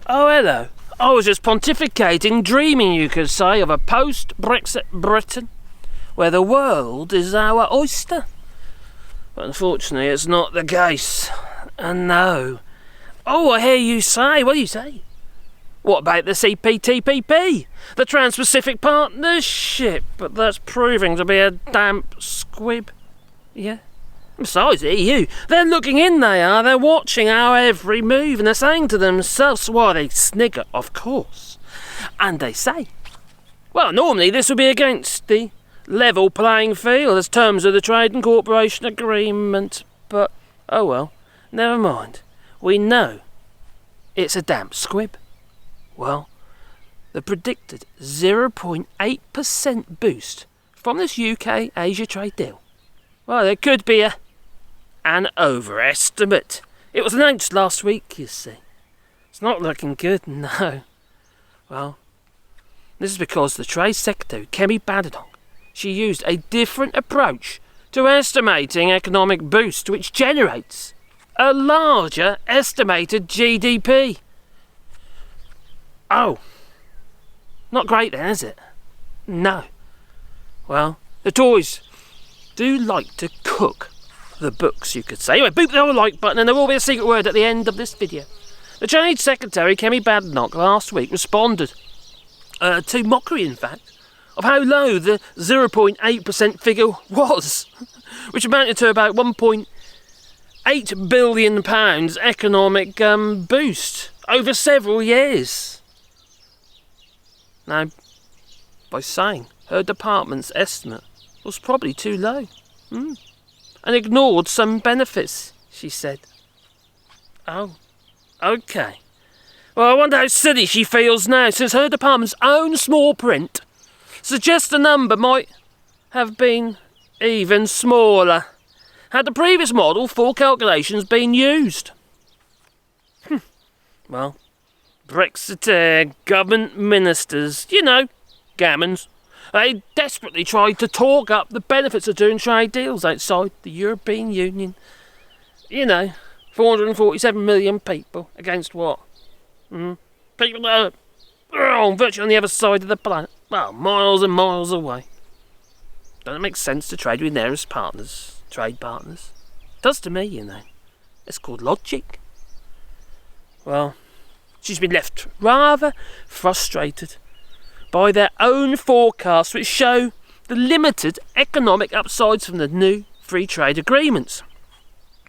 Oh, hello. I was just pontificating, dreaming, you could say, of a post-Brexit Britain, where the world is our oyster. But unfortunately, it's not the case. And no. Oh, I hear you say. What do you say? What about the CPTPP? The Trans-Pacific Partnership? But that's proving to be a damp squib. Yeah? Besides, the EU, they're looking in, they are. They're watching our every move, and they're saying to themselves, why, they snigger, of course. And they say, well, normally this would be against the level playing field as terms of the Trade and Cooperation Agreement. But, oh well, never mind. We know it's a damp squib. Well, the predicted 0.8% boost from this UK-Asia trade deal. Well, there could be an overestimate. It was announced last week, you see. It's not looking good, no. Well, this is because the Trade Secretary, Kemi Badenoch, she used a different approach to estimating economic boost, which generates a larger estimated GDP. Oh, not great then, is it? No. Well, the Tories do like to cook the books, you could say. Anyway, boot the old like button and there will be a secret word at the end of this video. The Trade Secretary, Kemi Badenoch, last week responded to mockery, in fact, of how low the 0.8% figure was, which amounted to about £1.8 billion economic boost over several years. Now, by saying her department's estimate was probably too low, and ignored some benefits, she said. Oh, okay. Well, I wonder how silly she feels now, since her department's own small print suggests the number might have been even smaller had the previous model for calculations been used. Well, Brexiteer government ministers, you know, gammons, they desperately tried to talk up the benefits of doing trade deals outside the European Union. You know, 447 million people against what? People that are virtually on the other side of the planet. Well, miles and miles away. Doesn't it make sense to trade with nearest partners, trade partners? It does to me, you know. It's called logic. Well, she's been left rather frustrated by their own forecasts, which show the limited economic upsides from the new free trade agreements.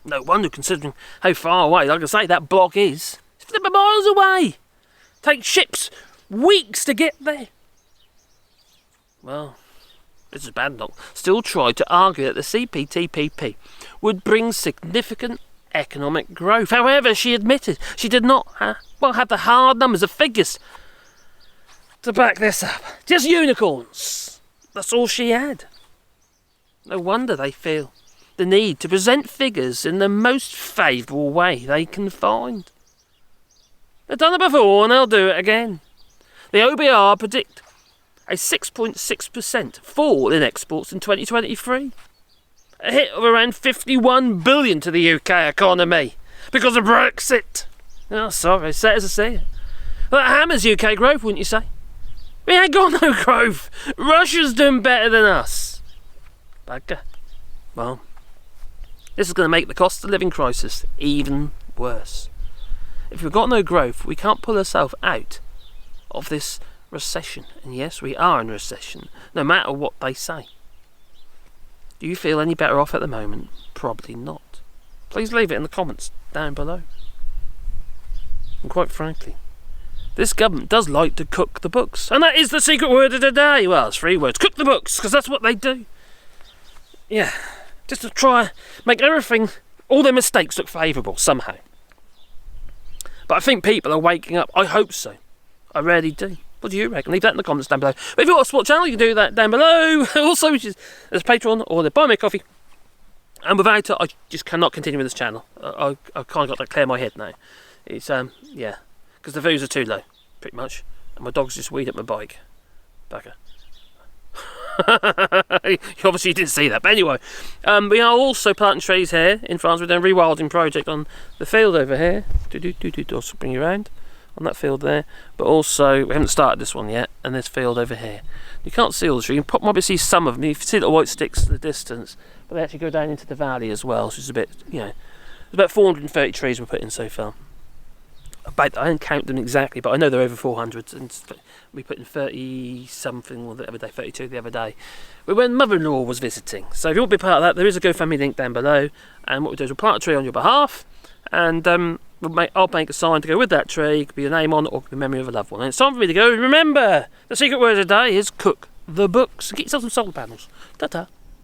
No wonder, considering how far away, like I say, that block is. It's miles away. Take ships weeks to get there. Well, Mrs. Badenoch still tried to argue that the CPTPP would bring significant economic growth. However, she admitted she did not have the hard numbers of figures to back this up. Just unicorns. That's all she had. No wonder they feel the need to present figures in the most favourable way they can find. They've done it before and they'll do it again. The OBR predict a 6.6% fall in exports in 2023. A hit of around 51 billion to the UK economy because of Brexit. Oh, sorry, sad as I say it. Well, that hammers UK growth, wouldn't you say? We ain't got no growth. Russia's doing better than us. Bugger. Well, this is going to make the cost of living crisis even worse. If we've got no growth, we can't pull ourselves out of this recession. And yes, we are in a recession, no matter what they say. Do you feel any better off at the moment? Probably not. Please leave it in the comments down below. And quite frankly, this government does like to cook the books. And that is the secret word of the day. Well, it's 3 words. Cook the books, because that's what they do. Yeah, just to try make everything, all their mistakes look favourable somehow. But I think people are waking up. I hope so. I really do. What do you reckon? Leave that in the comments down below. But if you want to support the channel, you can do that down below. Also, which is there's Patreon or the Buy Me a Coffee. And without it, I just cannot continue with this channel. I kind of got to clear my head now. It's, yeah, because the views are too low, pretty much. And my dog's just weed up my bike. Bugger. Obviously you didn't see that, but anyway, we are also planting trees here in France. We're doing a rewilding project on the field over here. Also bring you around. on that field there, but also we haven't started this one yet, and this field over here. You can't see all the trees. You can probably see some of them. You can see little white sticks in the distance, but they actually go down into the valley as well, which is a bit, there's about 430 trees we're putting so far. I didn't count them exactly, but I know they're over 400, and we put in 30 something the other day, 32 the other day. But when mother-in-law was visiting, so if you want to be part of that, there is a GoFundMe link down below, and what we do is we'll plant a tree on your behalf, and I'll make a sign to go with that tree. It could be your name on it, or it could be memory of a loved one. And it's time for me to go. Remember, the secret word of the day is cook the books. Get yourself some solar panels. Ta-ta.